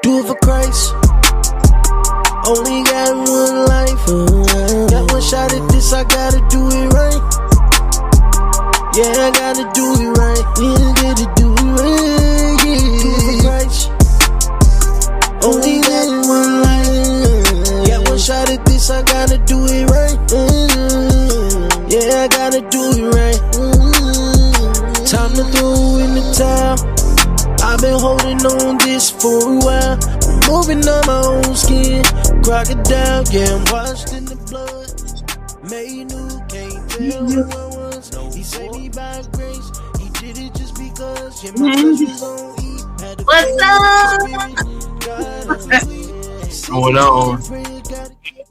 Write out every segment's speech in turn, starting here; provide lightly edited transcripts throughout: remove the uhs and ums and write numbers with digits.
Do it for Christ. Only got one life. Got one shot at this, I gotta do it right. Yeah, I gotta do it right. Yeah, gotta do it right. Yeah. Do it for Christ. Only got one life. Got one shot at this, I gotta do it right. Yeah, I gotta do it right. Time to throw in the towel. I've been holding on this for a while. I'm moving on my own skin. Crocodile, yeah, I'm washed in the blood. Made new, can't tell who I was. He saved me by grace. He did it just because. Yeah, my touch was on E. What's up? What's going on?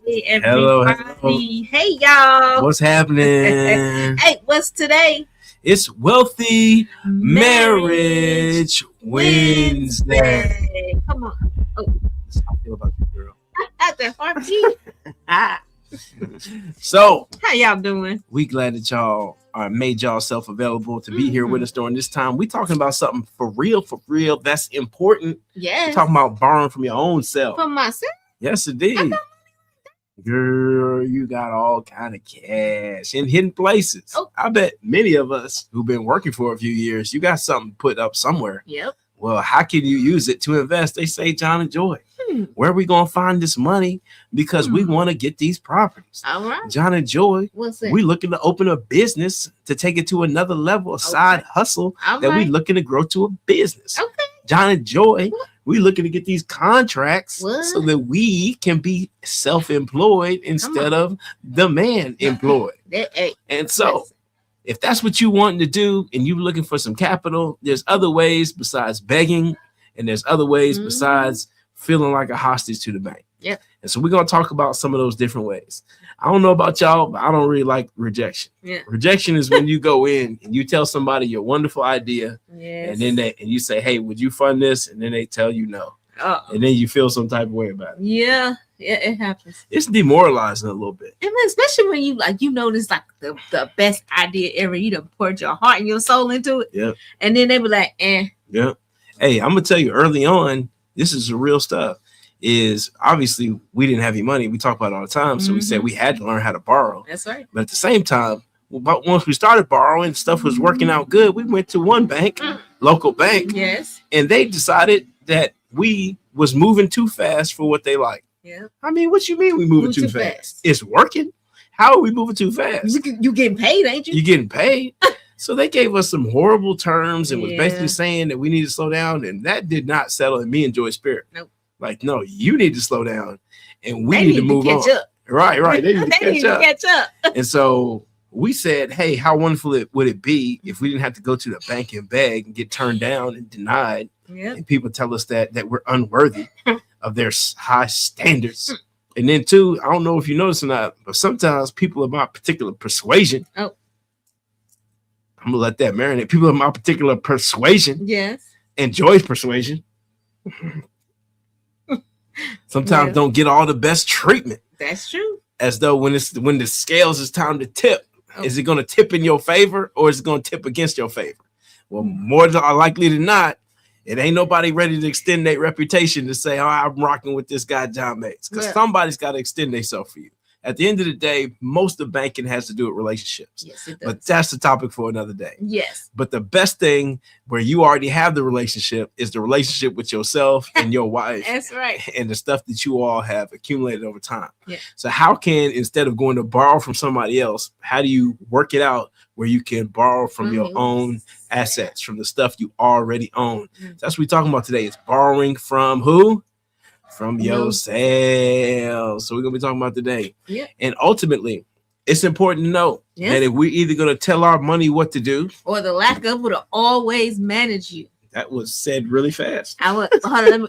Hey, Hello, everybody. Hey, y'all. What's happening? Hey, what's today? It's Wealthy Marriage Wednesday. Come on. Oh, That's how I feel about you, girl. at the heartbeat. So, How y'all doing? we glad that y'all made y'all self available to be here with us during this time. We talking about something for real, that's important. We're Yes. talking about borrowing from your own self. For myself. Yes, indeed. Girl, you got all kind of cash in hidden places. Oh. I bet many of us who've been working for a few years, you got something put up somewhere. Yep. Well, how can you use it to invest? They say, John and Joy, where are we going to find this money? Because we want to get these properties. All right. John and Joy, What's that? we looking to open a business to take it to another level, a side hustle All that we right. looking to grow to a business. Okay. John and Joy, we looking to get these contracts What? so that we can be self-employed instead of the man employed. Hey, And so if that's what you wanting to do and you're looking for some capital, there's other ways besides begging, and there's other ways Mhm. besides feeling like a hostage to the bank. Yep. And so we're going to talk about some of those different ways. I don't know about y'all, but I don't really like rejection. Yeah. Rejection is when you go in and you tell somebody your wonderful idea, Yes. and then you say, hey, would you fund this? And then they tell you no. Oh, And then you feel some type of way about it. yeah. Yeah, it happens. It's demoralizing a little bit. And especially when you know this like the best idea ever. You done poured your heart and your soul into it. Yep. And then they be like, Yeah. Hey, I'm gonna tell you early on, this is the real stuff. Is obviously we didn't have any money. We talk about it all the time. So we said we had to learn how to borrow. that's right. But at the same time, but once we started borrowing, stuff was working out good. We went to one bank, local bank, Yes. and they decided that we was moving too fast for what they like. Yeah. I mean, what you mean we moving Move too too fast? fast. It's working. How are we moving too fast? You getting paid, ain't you? You getting paid. So they gave us some horrible terms and was Yeah. basically saying that we need to slow down, and that did not settle in me and Joy's spirit. Nope. Like, no, you need to slow down, and we They need to move catch on. up. Right. They need to They need catch up. to catch up. And so we said, hey, how wonderful would it be if we didn't have to go to the bank and beg and get turned down and denied, Yeah. and people tell us that we're unworthy of their high standards. And then too, I don't know if you notice or not, but sometimes people of my particular persuasion, Oh. I'm gonna let that marinate. People of my particular persuasion Yes. and Joy's persuasion sometimes Yeah. don't get all the best treatment. That's true. As though when the scales is time to tip, Oh. is it going to tip in your favor or is it going to tip against your favor? Well, more than likely than not, it ain't nobody ready to extend their reputation to say, oh, I'm rocking with this guy, John Mates, because Yeah. somebody's got to extend themselves for you. At the end of the day, most of banking has to do with relationships. Yes, it does. But that's the topic for another day. Yes. But the best thing where you already have the relationship is the relationship with yourself and your wife That's right. and the stuff that you all have accumulated over time. Yeah. So how can, instead of going to borrow from somebody else, how do you work it out where you can borrow from your own assets, from the stuff you already own? That's what we're talking about today. It's borrowing from who? From yourself. So we're going to be talking about today. Yeah. And ultimately, it's important to know that if we're either going to tell our money what to do, Or the lack of will always manage you. that was said really fast. Hold on, let me-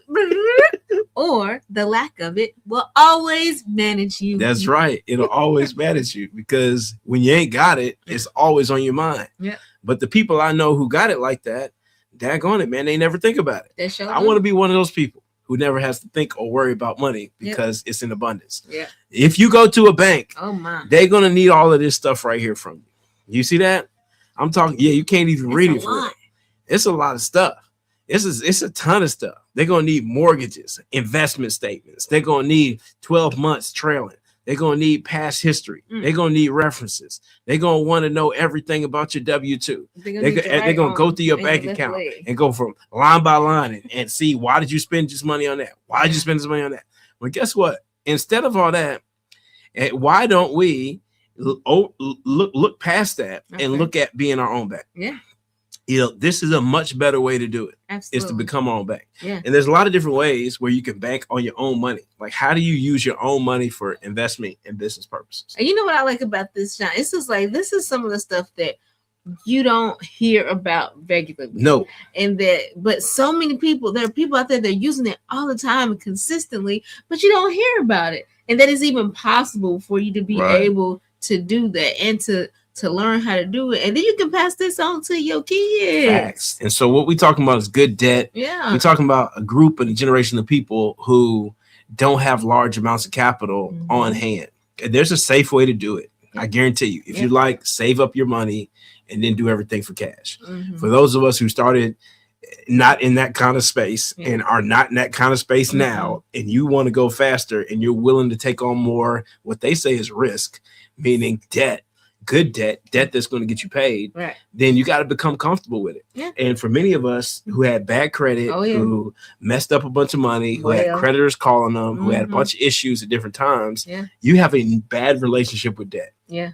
or the lack of it will always manage you. That's right. It'll always manage you because when you ain't got it, it's always on your mind. Yeah. But the people I know who got it like that, daggone it, man, they never think about it. That show I want to be one of those people who never has to think or worry about money Yeah. because it's in abundance. Yeah. If you go to a bank, Oh my. they're going to need all of this stuff right here from you. You see that? I'm talking, yeah, you can't even read it. Lot. It's a lot of stuff. It's a ton of stuff. They're gonna need mortgages, investment statements. They're gonna need 12 months trailing. They're gonna need past history. They're gonna need references. They're gonna want to know everything about your W-2. They're gonna go through your bank account and go from line by line and see, why did you spend this money on that? Why did you spend this money on that? Well, guess what? Instead of all that, why don't we look past that and look at being our own bank? Yeah. This is a much better way to do it. Absolutely. Is to become our own bank. Yeah. And there's a lot of different ways where you can bank on your own money. Like, how do you use your own money for investment and business purposes? And you know what I like about this, John? It's just like, this is some of the stuff that you don't hear about regularly. No. But so many people, there are people out there that are using it all the time and consistently, but you don't hear about it. And that is even possible for you to be able to do that and to learn how to do it. And then you can pass this on to your kids. Facts. And so what we're talking about is good debt. Yeah. We're talking about a group and a generation of people who don't have large amounts of capital on hand. And there's a safe way to do it. I guarantee you. If you like, save up your money and then do everything for cash. For those of us who started not in that kind of space and are not in that kind of space now, and you want to go faster and you're willing to take on more, what they say is risk, meaning debt, good debt that's going to get you paid, then you got to become comfortable with it. And for many of us who had bad credit, who messed up a bunch of money, who had creditors calling them, who had a bunch of issues at different times, you have a bad relationship with debt.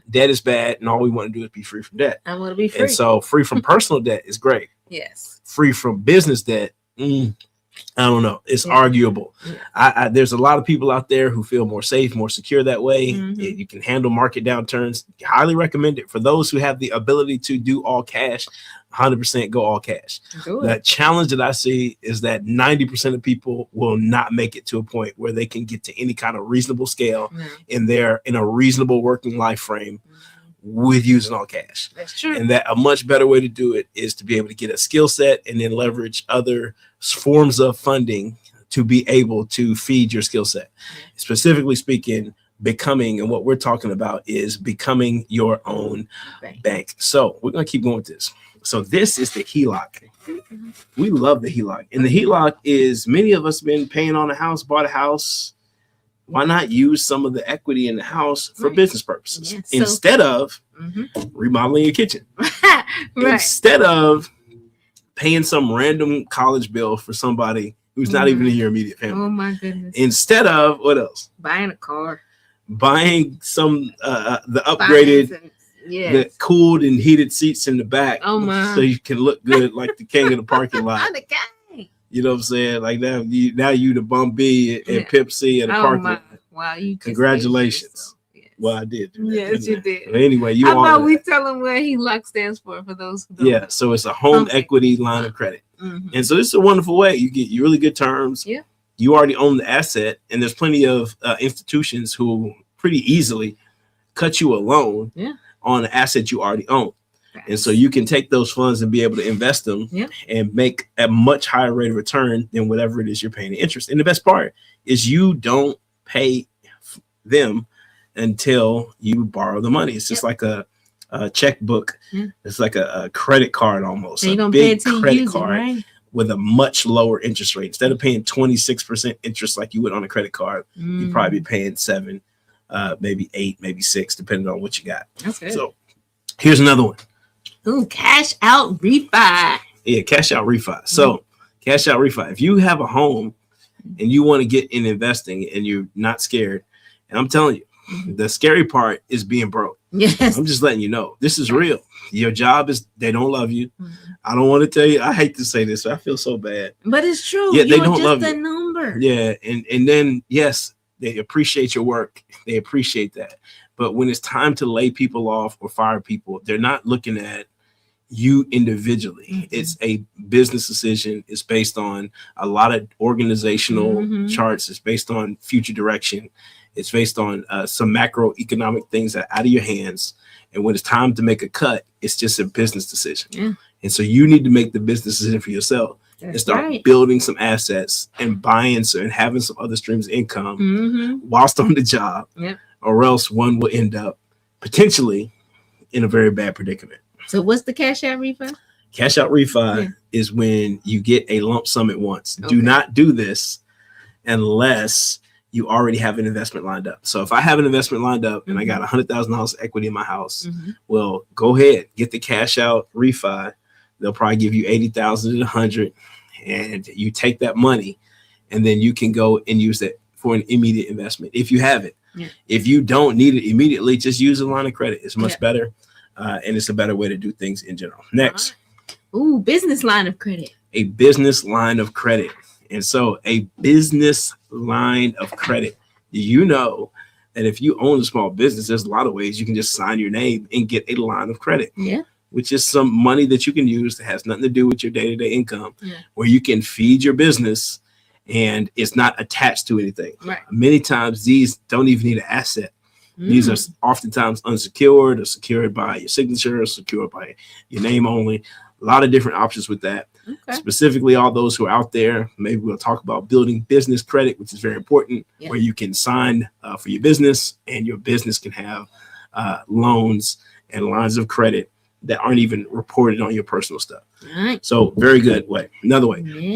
Debt is bad, and all we want to do is be free from debt. I want to be free. And so free from personal debt is great. Yes. Free from business debt, I don't know. It's arguable. There's a lot of people out there who feel more safe, more secure that way. You can handle market downturns. Highly recommend it. For those who have the ability to do all cash, 100% go all cash. The challenge that I see is that 90% of people will not make it to a point where they can get to any kind of reasonable scale in a reasonable working life frame with using all cash. That's true. And that a much better way to do it is to be able to get a skill set and then leverage other forms of funding to be able to feed your skill set. Specifically speaking, becoming, and what we're talking about is becoming your own bank. So we're going to keep going with this. So this is the HELOC. We love the HELOC. And the HELOC is, many of us been paying on a house, bought a house. Why not use some of the equity in the house for business purposes instead of remodeling your kitchen? Instead of paying some random college bill for somebody who's not even in your immediate family. Oh my goodness. Instead of what else? Buying a car. Buying some the upgraded, the cooled and heated seats in the back. Oh my. So you can look good like the king of the parking lot. You know what I'm saying? Like now you the Bum B and Pip C and the parking lot. Wow, you congratulations. Well, I did. Yes, you did. But anyway, how about we tell them what HELOC stands for those who don't know? So it's a home equity line of credit. And so this is a wonderful way. You get really good terms. Yeah. You already own the asset, and there's plenty of institutions who pretty easily cut you a loan on an asset you already own. And so you can take those funds and be able to invest them and make a much higher rate of return than whatever it is you're paying the interest. And the best part is you don't pay them until you borrow the money. It's just like a checkbook. It's like a credit card almost. So a big credit card with a much lower interest rate. Instead of paying 26% interest like you would on a credit card, you'd probably be paying 7, maybe 8, maybe 6, depending on what you got. Okay. So here's another one. Ooh, cash out refi. Yeah, cash out refi. So cash out refi. If you have a home and you want to get in investing and you're not scared, and I'm telling you, the scary part is being broke. Yes. I'm just letting you know. This is real. Your job is, they don't love you. I don't want to tell you. I hate to say this. I feel so bad. But it's true. Yeah, they don't love you. You're just a number. Yeah. And then, yes, they appreciate your work. They appreciate that. But when it's time to lay people off or fire people, they're not looking at you individually. It's a business decision. It's based on a lot of organizational charts. It's based on future direction. It's based on some macroeconomic things that are out of your hands. And when it's time to make a cut, it's just a business decision. And so you need to make the business decision for yourself and start building some assets and buying and having some other streams of income whilst on the job, or else one will end up potentially in a very bad predicament. So what's the cash out refi? Cash out refi is when you get a lump sum at once. Okay. Do not do this unless you already have an investment lined up. So if I have an investment lined up and I got $100,000 equity in my house, well, go ahead, get the cash out refi. They'll probably give you 80,000 to 100, and you take that money, and then you can go and use it for an immediate investment if you have it. Yeah. If you don't need it immediately, just use a line of credit. It's much better, and it's a better way to do things in general. Next. Ooh, business line of credit. A business line of credit. And so a business line of credit, you know that if you own a small business, there's a lot of ways you can just sign your name and get a line of credit. Yeah. Which is some money that you can use that has nothing to do with your day-to-day income, where you can feed your business and it's not attached to anything. Right. Many times these don't even need an asset. These are oftentimes unsecured or secured by your signature or secured by your name only. A lot of different options with that. Okay. Specifically, all those who are out there, maybe we'll talk about building business credit, which is very important, where you can sign for your business and your business can have loans and lines of credit that aren't even reported on your personal stuff. Right. So very good way. Another way.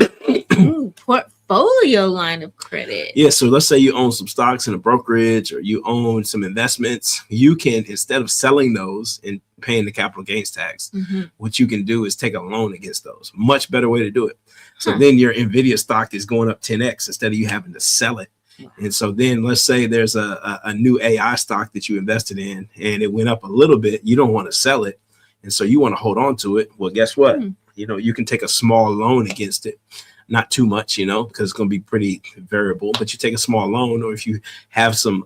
Ooh, portfolio line of credit. Yeah. So let's say you own some stocks in a brokerage or you own some investments. You can, instead of selling those and paying the capital gains tax, what you can do is take a loan against those. Much better way to do it. So then your NVIDIA stock is going up 10x instead of you having to sell it. And so then let's say there's a new AI stock that you invested in and it went up a little bit. You don't want to sell it. And so you want to hold on to it. Well, guess what? You know, you can take a small loan against it. Not too much, you know, because it's going to be pretty variable, but you take a small loan, or if you have some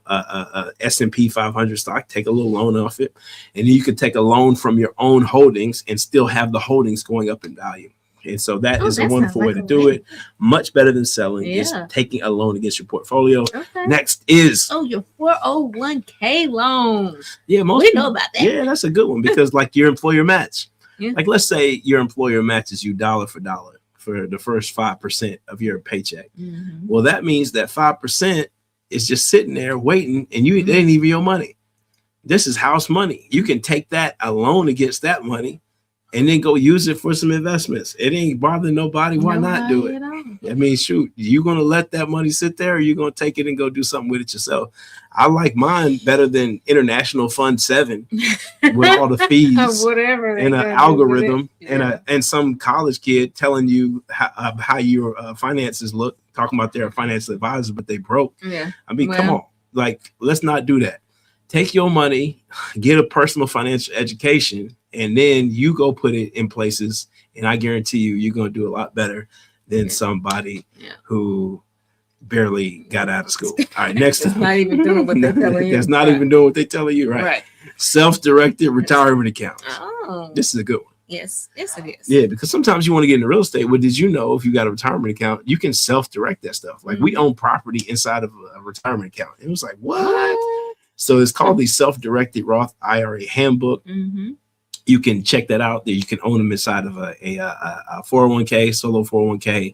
S&P 500 stock, take a little loan off it. And then you could take a loan from your own holdings and still have the holdings going up in value. And so that is a wonderful way to do it. Much better than selling is taking a loan against your portfolio. Okay. Next is your 401k loan. Yeah, we know about that. Yeah, that's a good one because like your employer match. Like let's say your employer matches you dollar for dollar for the first 5% of your paycheck. Well, that means that 5% is just sitting there waiting, and it ain't even your money. This is house money. You can take that alone against that money and then go use it for some investments. It ain't bothering nobody. Why not do it? I mean, shoot, you going to let that money sit there, or you going to take it and go do something with it yourself? I like mine better than International Fund 7 with all the fees whatever and an algorithm and some college kid telling you how your finances look, talking about their financial advisor, but they broke. I mean, come on, like, let's not do that. Take your money, get a personal financial education, and then you go put it in places, and I guarantee you're going to do a lot better than somebody who barely got out of school. All right, next time. Not even doing what they're telling you. That's not even doing what they're telling you, right? Self-directed retirement accounts. Oh. This is a good one. Yes, it is. Yeah, because sometimes you want to get into real estate. Well, did you know if you got a retirement account, you can self-direct that stuff? Like we own property inside of a retirement account. It was like, what? So it's called the Self-Directed Roth IRA Handbook. You can check that out. You can own them inside of a 401k, solo 401k.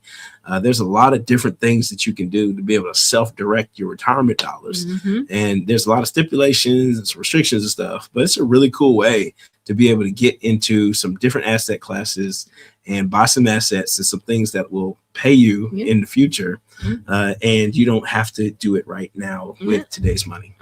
There's a lot of different things that you can do to be able to self-direct your retirement dollars. And there's a lot of stipulations and some restrictions and stuff, but it's a really cool way to be able to get into some different asset classes and buy some assets and some things that will pay you in the future. And you don't have to do it right now with today's money.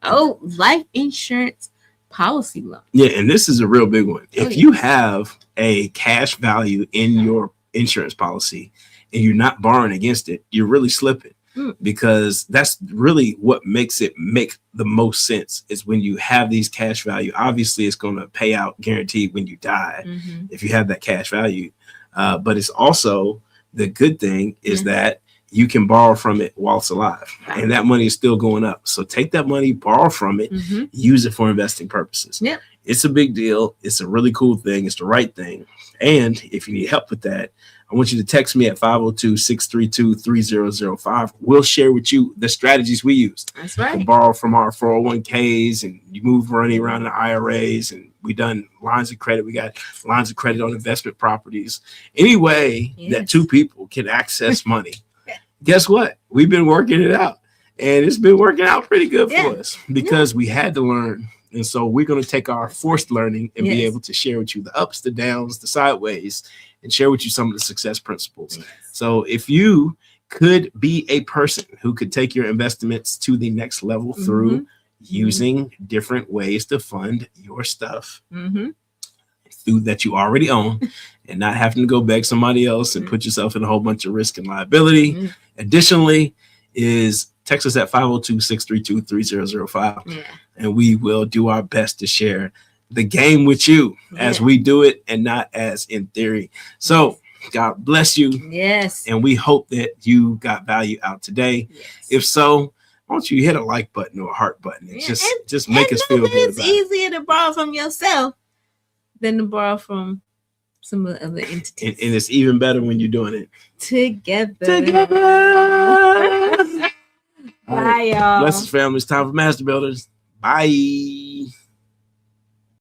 Oh, life insurance policy loan. Yeah, and this is a real big one. If you have a cash value in your insurance policy and you're not borrowing against it, you're really slipping, because that's really what makes it make the most sense is when you have these cash value. Obviously, it's going to pay out guaranteed when you die if you have that cash value. But it's also the good thing is that you can borrow from it while it's alive, and that money is still going up. So take that money, borrow from it, use it for investing purposes. It's a big deal. It's a really cool thing. It's the right thing. And if you need help with that, I want you to text me at 502-632-3005. We'll share with you the strategies we use. That's right. To borrow from our 401ks, and you move money around in IRAs, and we done lines of credit. We got lines of credit on investment properties. Any way that two people can access money. Guess what? We've been working it out, and it's been working out pretty good for us because we had to learn And so we're going to take our forced learning and be Yes. able to share with you the ups, the downs, the sideways, and share with you some of the success principles. Yes. So if you could be a person who could take your investments to the next level through using different ways to fund your stuff through that you already own and not having to go beg somebody else and put yourself in a whole bunch of risk and liability. Additionally, is text us at 502-632-3005. And we will do our best to share the game with you as we do it and not as in theory. So God bless you. Yes. And we hope that you got value out today. Yes. If so, why don't you hit a like button or a heart button? And just make us feel good. It's about it. easier to borrow from yourself than to borrow from some of the other entities. And it's even better when you're doing it together. together. Bye, y'all. Bless us, family. It's time for Master Builders. Bye.